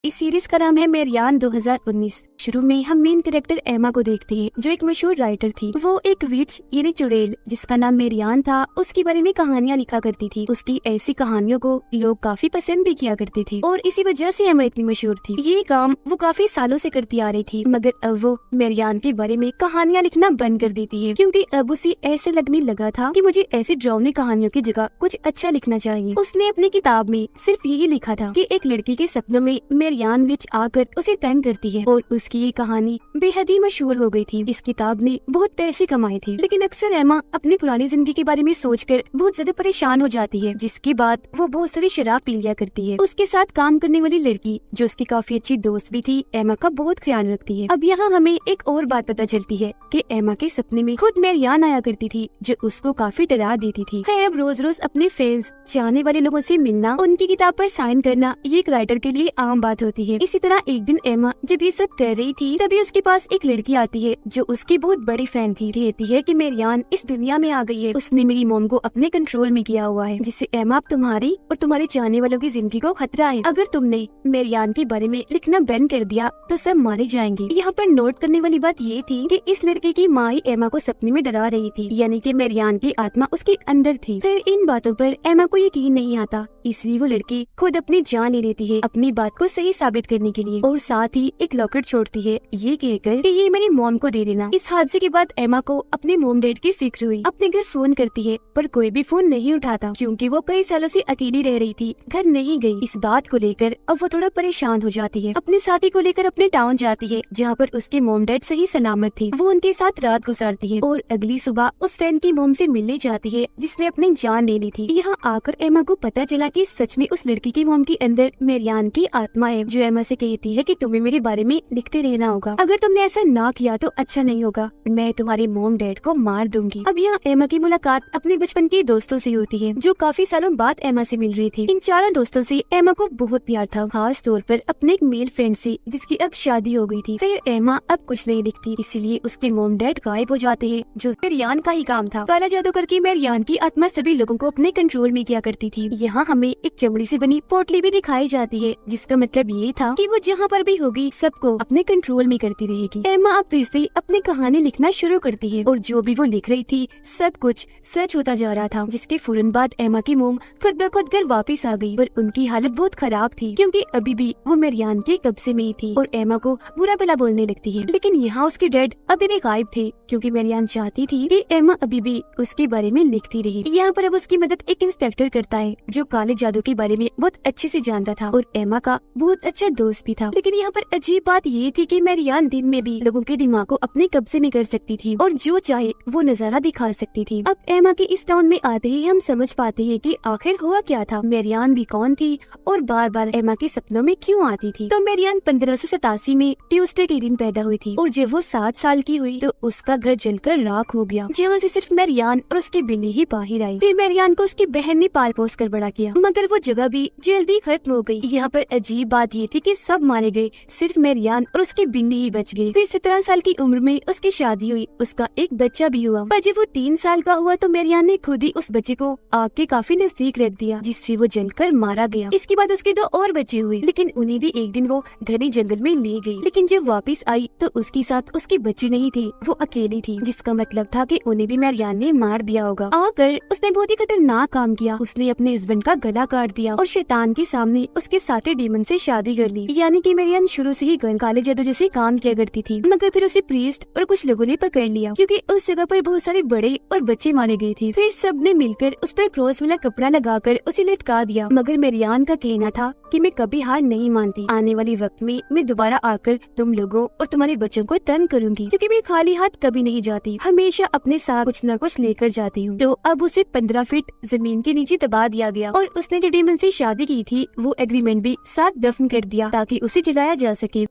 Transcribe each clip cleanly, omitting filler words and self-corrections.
इस सीरीज का नाम है मेरियान 2019। शुरू में हम मेन कैरेक्टर एमा को देखते हैं जो एक मशहूर राइटर थी। वो एक विच यानी चुड़ैल जिसका नाम मेरियान था उसके बारे में कहानियां लिखा करती थी। उसकी ऐसी कहानियों को लोग काफी पसंद भी किया करते थे और इसी वजह से एमा इतनी मशहूर थी। ये काम वो काफी सालों से करती आ रही थी, मगर अब वो मेरियान के बारे में कहानियां लिखना बंद कर देती है क्योंकि अब उसे ऐसे लगने लगा था कि मुझे ऐसी डरावनी कहानियों की जगह कुछ अच्छा लिखना चाहिए। उसने अपनी किताब में सिर्फ यही लिखा था कि एक लड़की के सपनों में मेरियान विच आकर उसे तंग करती है और उसकी ये कहानी बेहद ही मशहूर हो गई थी। इस किताब ने बहुत पैसे कमाए थे, लेकिन अक्सर एमा अपनी पुरानी जिंदगी के बारे में सोचकर बहुत ज्यादा परेशान हो जाती है, जिसके बाद वो बहुत सारी शराब पी लिया करती है। उसके साथ काम करने वाली लड़की जो उसकी काफी अच्छी दोस्त भी थी, एमा का बहुत ख्याल रखती है। अब यहाँ हमें एक और बात पता चलती है कि एमा के सपने में खुद मेरियान आया करती थी जो उसको काफी डरा देती थी। अब रोज रोज अपने फैंस चाहने वाले लोगों से मिलना, उनकी किताब पर साइन करना ये एक राइटर के लिए आम बात होती है। इसी तरह एक दिन एमा जब ये सब कर रही थी तभी उसके पास एक लड़की आती है जो उसकी बहुत बड़ी फैन थी। कहती है कि मेरियान इस दुनिया में आ गई है, उसने मेरी मॉम को अपने कंट्रोल में किया हुआ है, जिससे एमा अब तुम्हारी और तुम्हारे चाहने वालों की जिंदगी को खतरा है। अगर तुमने मेरियान के बारे में लिखना बंद कर दिया तो सब मारे जाएंगे। यहाँ पर नोट करने वाली बात ये थी कि इस लड़के की माँ ही एमा को सपने में डरा रही थी, यानी कि मेरियान की आत्मा उसके अंदर थी। फिर इन बातों पर एमा को यकीन नहीं आता, इसलिए वो लड़की खुद अपनी जान ले लेती है अपनी बात को सही साबित करने के लिए और साथ ही एक लॉकेट छोड़ती है ये कहकर कि ये मेरी मॉम को दे देना। इस हादसे के बाद एमा को अपने मॉम डैड की फिक्र हुई। अपने घर फोन करती है पर कोई भी फोन नहीं उठाता क्योंकि वो कई सालों से अकेली रह रही थी, घर नहीं गई। इस बात को लेकर अब वो थोड़ा परेशान हो जाती है। अपने साथी को लेकर अपने टाउन जाती है जहाँ पर उसके मॉम डैड सही सलामत थे। वो उनके साथ रात गुजारती है और अगली सुबह उस फैन की मॉम से मिलने जाती है जिसने अपनी जान ले ली थी। यहाँ आकर एमा को पता चला कि सच में उस लड़की की मॉम के अंदर मेरियान की आत्मा है जो एमा से कहती है कि तुम्हें मेरे बारे में लिखते रहना होगा। अगर तुमने ऐसा ना किया तो अच्छा नहीं होगा, मैं तुम्हारे मॉम डैड को मार दूंगी। अब यहाँ एमा की मुलाकात अपने बचपन के दोस्तों से होती है जो काफी सालों बाद एमा से मिल रही थी। इन चारों दोस्तों से एमा को बहुत प्यार था, खास तौर पर अपने एक मेल फ्रेंड से जिसकी अब शादी हो गई थी। फिर एमा अब कुछ नहीं लिखती, इसीलिए उसके मॉम डैड गायब हो जाते हैं जो मेरियान का ही काम था। काला जादू करके मेरियान की आत्मा सभी लोगों को अपने कंट्रोल में किया करती थी। यहाँ हमें एक चमड़ी से बनी पोटली भी दिखाई जाती है जिसका मतलब ये था कि वो जहाँ पर भी होगी सबको अपने कंट्रोल में करती रहेगी। एमा अब फिर से अपनी कहानी लिखना शुरू करती है और जो भी वो लिख रही थी सब कुछ सच होता जा रहा था, जिसके फौरन बाद एमा की मोम खुद ब खुद घर वापस आ गई। पर उनकी हालत बहुत खराब थी क्योंकि अभी भी वो मेरियान के कब्जे में ही थी और एमा को बुरा भला बोलने लगती है। लेकिन यहाँ उसके डैड अभी भी गायब थे क्योंकि मेरियान चाहती थी कि एमा अभी भी उसके बारे में लिखती रही। यहाँ पर अब उसकी मदद एक इंस्पेक्टर करता है जो काले जादू के बारे में बहुत अच्छे से जानता था और एमा का बहुत अच्छा दोस्त भी था। लेकिन यहाँ पर अजीब बात ये थी कि मेरियान दिन में भी लोगों के दिमाग को अपने कब्जे में कर सकती थी और जो चाहे वो नजारा दिखा सकती थी। अब एमा के इस टाउन में आते ही हम समझ पाते हैं कि आखिर हुआ क्या था, मेरियान भी कौन थी और बार बार एमा के सपनों में क्यों आती थी। तो मेरियान 1587 में ट्यूसडे के दिन पैदा हुई थी और जब वो 7 साल की हुई तो उसका घर जलकर राख हो गया, जहाँ से सिर्फ मेरियान और उसकी बिल्ली ही बाहर आई। फिर मेरियान को उसकी बहन ने पाल पोस कर बड़ा किया, मगर वो जगह भी जल्दी खत्म हो गई। यहाँ पर अजीब बात ये थी कि सब मारे गए, सिर्फ मेरियान और उसकी बिल्ली ही बच गई। फिर 17 साल की उम्र में उसकी शादी हुई, उसका एक बच्चा भी हुआ। पर जब वो 3 साल का हुआ तो मेरियान ने खुद ही उस बच्चे को आग के काफी नजदीक रख दिया जिससे वो जलकर मारा गया। इसके बाद उसके 2 और बच्चे हुए, लेकिन उन्हें भी एक दिन वो घने जंगल में ले गई। लेकिन जब वापस आई तो उसके साथ उसके बच्चे नहीं थे, वो अकेली थी, जिसका मतलब था कि उन्हें भी मेरियान ने मार दिया होगा। आकर उसने बहुत ही खतरनाक काम किया, उसने अपने हस्बैंड का गला काट दिया और शैतान के सामने उसके साथी डीमन से शादी कर ली। यानी कि मेरियान शुरू से ही काले जादू जैसे काम किया करती थी, मगर फिर उसे प्रीस्ट और कुछ लोगों ने पकड़ लिया क्योंकि उस जगह पर बहुत सारे बड़े और बच्चे मारे गए थे। फिर सबने मिलकर उस पर क्रॉस वाला कपड़ा लगाकर उसे लटका दिया, मगर मेरियान का कहना था कि मैं कभी हार नहीं मानती, आने वाले वक्त में मैं दोबारा आकर तुम लोगों और तुम्हारे बच्चों को तंग करूंगी क्योंकि मैं खाली हाथ कभी नहीं जाती, हमेशा अपने साथ कुछ न कुछ लेकर जाती हूँ। तो अब उसे 15 फीट जमीन के नीचे दबा दिया गया और उसने जो डीमन से शादी की थी वो एग्रीमेंट भी साथ दफन कर दिया ताकि उसे जलाया जा सके।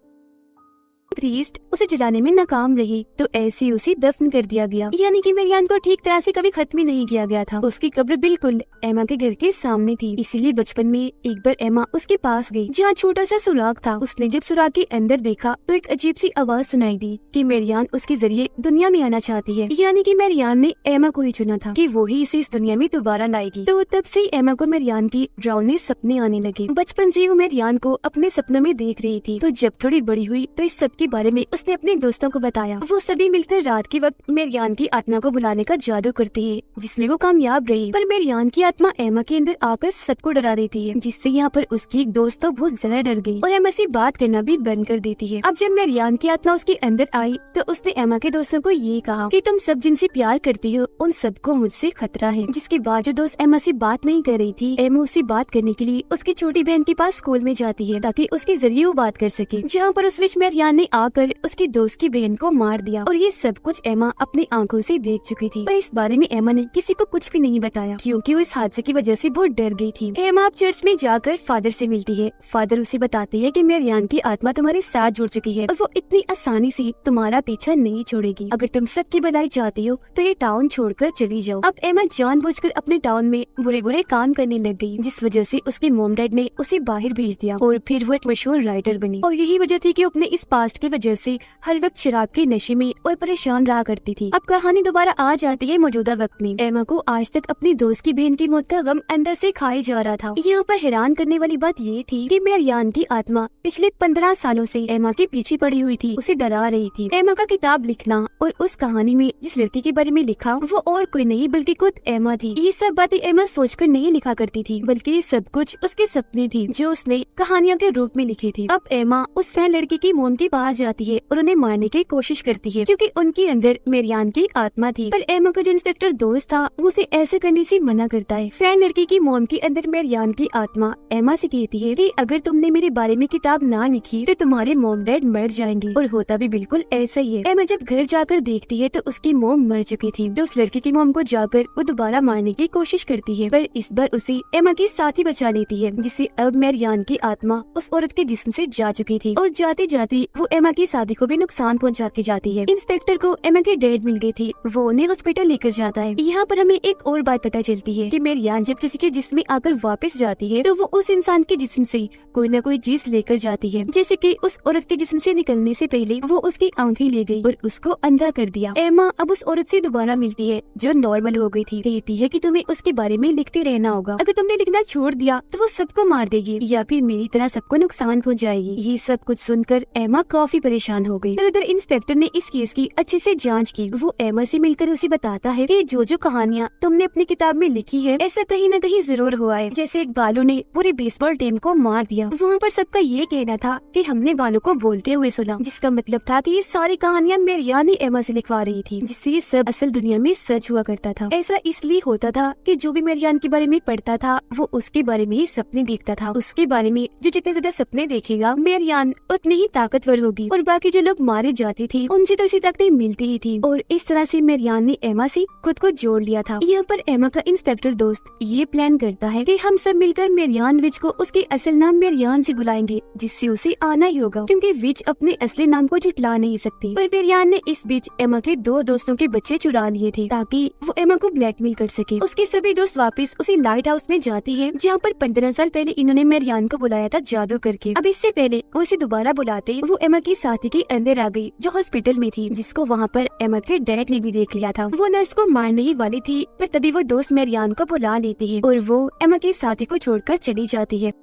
प्रीस्ट उसे जलाने में नाकाम रही तो ऐसे ही उसे दफन कर दिया गया। यानी कि मेरियान को ठीक तरह से कभी खत्म ही नहीं किया गया था। उसकी कब्र बिल्कुल एमा के घर के सामने थी। इसीलिए बचपन में एक बार एमा उसके पास गई जहाँ छोटा सा सुराग था। उसने जब सुराग के अंदर देखा तो एक अजीब सी आवाज सुनाई दी कि मेरियान उसके जरिए दुनिया में आना चाहती है। यानी कि मेरियान ने एमा को ही चुना था कि वो ही इसे इस दुनिया में दोबारा लाएगी। तो तब से एमा को मेरियान की डरावने सपने आने लगे। बचपन से वो मेरियान को अपने सपनों में देख रही थी। तो जब थोड़ी बड़ी हुई तो इस सब के बारे में उसने अपने दोस्तों को बताया। वो सभी मिलकर रात के वक्त मेरियान की आत्मा को बुलाने का जादू करती है, जिसमें वो कामयाब रही। पर मेरियान की आत्मा एमा के अंदर आकर सबको डरा देती है, जिससे यहाँ पर उसकी एक दोस्त तो बहुत ज्यादा डर गई और एमा से बात करना भी बंद कर देती है। अब जब मेरियान की आत्मा उसके अंदर आई तो उसने एमा के दोस्तों को ये कहा कि तुम सब जिनसे प्यार करती हो उन सबको मुझसे खतरा है। जिसके बाद जो दोस्त एमा से बात नहीं कर रही थी, एमा उससे बात करने के लिए उसकी छोटी बहन के पास स्कूल में जाती है ताकि उसके जरिए वो बात कर सके। जहाँ पर उस बीच मेरियान ने आकर उसकी दोस्त की बहन को मार दिया और ये सब कुछ एमा अपनी आंखों से देख चुकी थी। पर इस बारे में एमा ने किसी को कुछ भी नहीं बताया क्योंकि वो इस हादसे की वजह से बहुत डर गई थी। एमा अब चर्च में जाकर फादर से मिलती है। फादर उसे बताते हैं कि मेरियान की आत्मा तुम्हारे साथ जुड़ चुकी है और वो इतनी आसानी से तुम्हारा पीछा नहीं छोड़ेगी। अगर तुम सबकी भलाई चाहती हो तो ये टाउन छोड़कर चली जाओ। अब एमा जानबूझकर अपने टाउन में बुरे बुरे काम करने लग गई, जिस वजह से उसके मॉम डैड ने उसे बाहर भेज दिया और फिर वो एक मशहूर राइटर बनी। और यही वजह थी कि अपने इस पास्ट की वजह से हर वक्त शराब के नशे में और परेशान रहा करती थी। अब कहानी दोबारा आ जाती है मौजूदा वक्त में। एमा को आज तक अपनी दोस्त की बहन की मौत का गम अंदर से खाए जा रहा था। यहाँ पर हैरान करने वाली बात ये थी कि मेरियान की आत्मा पिछले 15 सालों से एमा के पीछे पड़ी हुई थी, उसे डरा रही थी। एमा का किताब लिखना और उस कहानी में जिस लड़की के बारे में लिखा वो और कोई नहीं बल्कि खुद एमा थी। ये सब बातें एमा सोचकर नहीं लिखा करती थी, बल्कि ये सब कुछ उसके सपने थी जो उसने कहानियों के रूप में लिखी थी। अब एमा उस फैन लड़की की मोम के पास जाती है और उन्हें मारने की कोशिश करती है क्योंकि उनके अंदर मेरियान की आत्मा थी। पर एमा का जो इंस्पेक्टर दोस्त था वो उसे ऐसे करने से मना करता है। फैन लड़की की मोम के अंदर मेरियान की आत्मा एमा से कहती है कि अगर तुमने मेरे बारे में किताब ना लिखी तो तुम्हारे मोम डैड मर जाएंगे। और होता भी बिल्कुल ऐसा ही है। एमा जब घर जाकर देखती है तो उसकी मोम मर चुकी थी। तो उस लड़की की मोम को जाकर वो दोबारा मारने की कोशिश करती है, पर इस बार उसे एमा की साथी बचा लेती है, जिससे अब मेरियान की आत्मा उस औरत के जिस्म से जा चुकी थी और जाते जाते वो एमा की साथी को भी नुकसान पहुंचा के जाती है। इंस्पेक्टर को एमा की डेड मिल गई थी, वो उन्हें हॉस्पिटल लेकर जाता है। यहाँ पर हमें एक और बात पता चलती है कि मेरियान जब किसी के जिस्म में आकर वापस जाती है तो वो उस इंसान के जिस्म से कोई न कोई चीज लेकर जाती है। जैसे कि उस औरत के जिस्म से निकलने से पहले वो उसकी आंखें ले गई और उसको अंधा कर दिया। एमा अब उस औरत से दोबारा मिलती है जो नॉर्मल हो गई थी। कहती है कि तुम्हें उसके बारे में लिखते रहना होगा, अगर तुमने लिखना छोड़ दिया तो वो सबको मार देगी या फिर मेरी तरह सबको नुकसान पहुंच जाएगी। ये सब कुछ सुनकर एमा काफी परेशान हो गई। उधर इंस्पेक्टर ने इस केस की अच्छे से जांच की। वो एमा से मिलकर उसे बताता है कि जो कहानियाँ तुमने अपनी किताब में लिखी है ऐसा कहीं न कहीं जरूर हुआ है। जैसे एक बालू ने पूरी बेसबॉल टीम को मार दिया, वहाँ पर सबका ये कहना था कि हमने बालू को बोलते हुए सुना, जिसका मतलब था कि ये सारी कहानियाँ मेरियान ही एमा से लिखवा रही थी, जिससे ये सब असल दुनिया में सच हुआ करता था। ऐसा इसलिए होता था कि जो भी मेरियान के बारे में पढ़ता था वो उसके बारे में ही सपने देखता था। उसके बारे में जो जितने ज्यादा सपने देखेगा मेरियान उतनी ही ताकतवर होगी और बाकी जो लोग मारे जाते थे उनसे तो इसी ताकतें मिलती ही थी। और इस तरह से मेरियान ने एमा से खुद को जोड़ लिया था। यहाँ पर एमा का इंस्पेक्टर दोस्त ये प्लान करता है कि हम सब मिलकर मेरियान विच को उसके असल नाम मेरियान से बुलाएंगे, जिससे उसे आना ही होगा क्योंकि विच अपने असली नाम को झुटला नहीं सकती। पर मेरियान ने इस बीच एमा के 2 दोस्तों के बच्चे चुरा लिए थे ताकि वो एमा को ब्लैकमेल कर सके। उसके सभी दोस्त वापस उसी लाइट हाउस में जाते हैं जहाँ पर 15 साल पहले इन्होंने मेरियान को बुलाया था जादू करके। अब इससे पहले वो इसे दोबारा बुलाते वो एमा की साथी के अंदर आ गई जो हॉस्पिटल में थी, जिसको वहाँ पर एमा के डैड ने भी देख लिया था। वो नर्स को मारने ही वाली थी पर तभी वो दोस्त मेरियान को बुला लेती है और वो एमा की साथी को छोड़कर चली जाती है।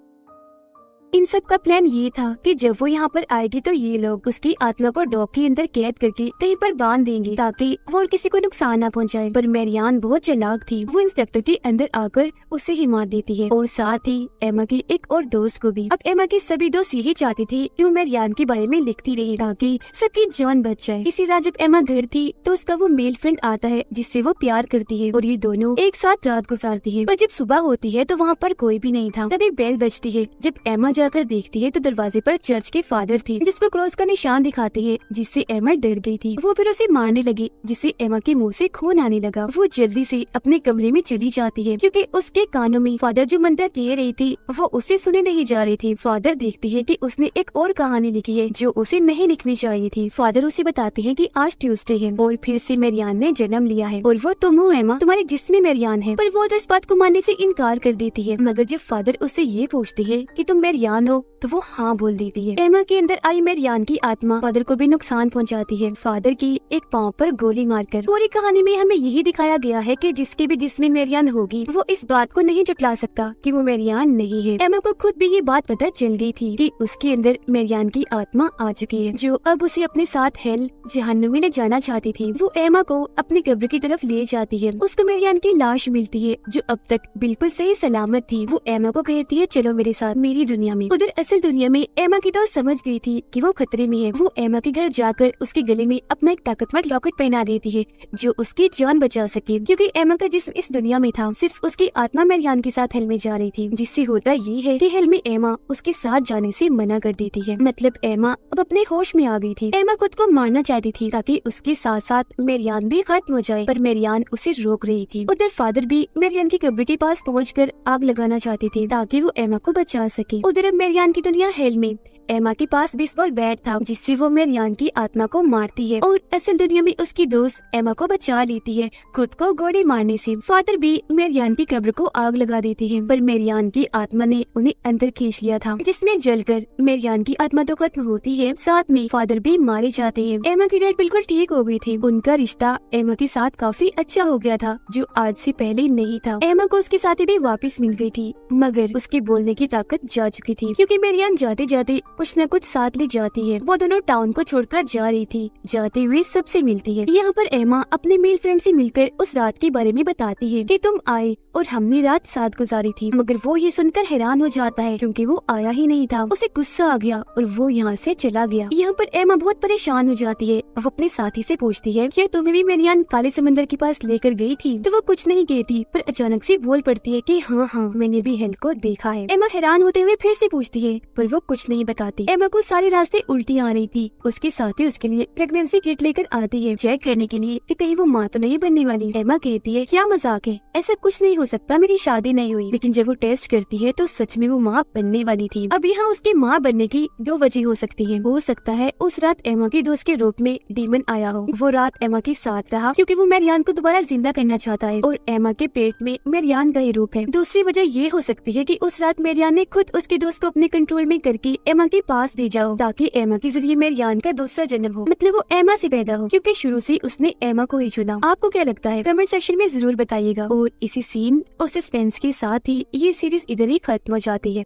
इन सब का प्लान ये था कि जब वो यहाँ पर आएगी तो ये लोग उसकी आत्मा को डॉग के अंदर कैद करके कहीं पर बांध देंगे ताकि वो और किसी को नुकसान ना पहुँचाए। पर मेरियान बहुत चालाक थी, वो इंस्पेक्टर के अंदर आकर उसे ही मार देती है और साथ ही एमा की एक और दोस्त को भी। अब एमा के सभी दोस्त यही चाहते थे कि वो मेरियान के बारे में लिखती रहे ताकि सबकी जान बच जाए। इसी रात जब एमा घर थी तो उसका वो मेल फ्रेंड आता है जिससे वो प्यार करती है और ये दोनों एक साथ रात गुजारती है। पर जब सुबह होती है तो वहाँ पर कोई भी नहीं था। तभी बेल बजती है। जब एमा जाकर देखती है तो दरवाजे पर चर्च के फादर थे, जिसको क्रॉस का निशान दिखाते हैं, जिससे एमा डर गई थी। वो फिर उसे मारने लगी, जिससे एमा के मुंह से खून आने लगा। वो जल्दी से अपने कमरे में चली जाती है, क्योंकि उसके कानों में फादर जो मंत्र कह रही थी वो उसे सुने नहीं जा रही थी। फादर देखती है कि उसने एक और कहानी लिखी है जो उसे नहीं लिखनी चाहिए थी। फादर उसे बताते हैं कि आज ट्यूसडे है और फिर से मेरियान ने जन्म लिया है और वो तुम हो एमा, तुम्हारे जिस्म में मेरियान है। पर वो तो इस बात को मानने से इनकार कर देती है। मगर जब फादर उससे ये पूछते है कि तुम मेरियान हो तो वो हाँ बोल देती है। एमा के अंदर आई मेरियान की आत्मा फादर को भी नुकसान पहुंचाती है, फादर की एक पाँव पर गोली मारकर। पूरी कहानी में हमें यही दिखाया गया है कि जिसके भी जिस्म में मेरियान होगी वो इस बात को नहीं जुटला सकता कि वो मेरियान नहीं है। एमा को खुद भी ये बात पता चल गई थी कि उसके अंदर मेरियान की आत्मा आ चुकी है, जो अब उसे अपने साथ हेल जहन्नुम में ले जाना चाहती थी। वो एमा को अपनी कब्र की तरफ ले जाती है। उसको मेरियान की लाश मिलती है जो अब तक बिल्कुल सही सलामत थी। वो एमा को कहती है चलो मेरे साथ मेरी दुनिया में। उधर असल दुनिया में एमा की तो समझ गई थी कि वो खतरे में है। वो एमा के घर जाकर उसके गले में अपना एक ताकतवर लॉकेट पहना देती है जो उसकी जान बचा सके, क्योंकि एमा का जिस्म इस दुनिया में था, सिर्फ उसकी आत्मा मेरियान के साथ हेल में जा रही थी। जिससे होता ये है कि हेल में एमा उसके साथ जाने से मना कर देती है। मतलब एमा अब अपने होश में आ गई थी। एमा खुद को मारना चाहती थी ताकि उसके साथ साथ मेरियान भी खत्म हो जाए, पर मेरियान उसे रोक रही थी। उधर फादर भी मेरियान की कब्र के पास पहुंचकर आग लगाना चाहते थे ताकि वो एमा को बचा सके। उधर अब मेरियान की दुनिया हेल में एमा के पास बेसबॉल बैट था जिससे वो मेरियान की आत्मा को मारती है और असल दुनिया में उसकी दोस्त एमा को बचा लेती है खुद को गोली मारने से। फादर भी मेरियान की कब्र को आग लगा देते हैं, पर मेरियान की आत्मा ने उन्हें अंदर खींच लिया था, जिसमें जलकर मेरियान की आत्मा तो खत्म होती है, साथ में फादर भी मारे जाते हैं। एमा की डेट बिल्कुल ठीक हो गई थी। उनका रिश्ता एमा के साथ काफी अच्छा हो गया था, जो आज से पहले नहीं था। एमा को उसके साथी भी वापस मिल गई थी, मगर उसके बोलने की ताकत जा चुकी थी, क्योंकि मेरियान जाते जाते कुछ न कुछ साथ ले जाती है। वो दोनों टाउन को छोड़कर जा रही थी। जाते हुए सबसे मिलती है। यहाँ पर एमा अपने मेल फ्रेंड से मिलकर उस रात के बारे में बताती है कि तुम आए और हमने रात साथ गुजारी थी। मगर वो ये सुनकर हैरान हो जाता है क्योंकि वो आया ही नहीं था। उसे गुस्सा आ गया और वो यहाँ से चला गया। यहाँ पर एमा बहुत परेशान हो जाती है। वो अपने साथी से पूछती है क्या तुम्हें भी मेरियान काले समंदर के पास लेकर गई थी? तो वो कुछ नहीं कहती, पर अचानक से बोल पड़ती है कि हाँ हाँ मैंने भी हेल को देखा है। एमा हैरान होते हुए फिर से पूछती है, पर वो कुछ नहीं बताती। एमा को सारे रास्ते उल्टी आ रही थी। उसके साथी उसके लिए प्रेगनेंसी किट लेकर आती है, चेक करने के लिए कि कहीं वो माँ तो नहीं बनने वाली। एमा कहती है क्या मजाक है, ऐसा कुछ नहीं हो सकता, मेरी शादी नहीं हुई। लेकिन जब वो टेस्ट करती है तो सच में वो माँ बनने वाली थी। अब यहाँ उसके माँ बनने की दो वजह हो सकती है। हो सकता है उस रात एमा के दोस्त के रूप में डीमन आया हो। वो रात एमा के साथ रहा क्योंकि वो मेरियान को दोबारा जिंदा करना चाहता है और एमा के पेट में मेरियान का ही रूप है। दूसरी वजह ये हो सकती है कि उस रात मेरियान ने खुद उसके दोस्त को अपने कंट्रोल में करके एमा के पास भेजा हो ताकि एमा के जरिए मेरियान का दूसरा जन्म हो, मतलब वो एमा से पैदा हो, क्योंकि शुरू से उसने एमा को ही चुना। आपको क्या लगता है कमेंट सेक्शन में जरूर बताइएगा। और इसी सीन और सस्पेंस के साथ ही ये सीरीज इधर ही खत्म हो जाती है।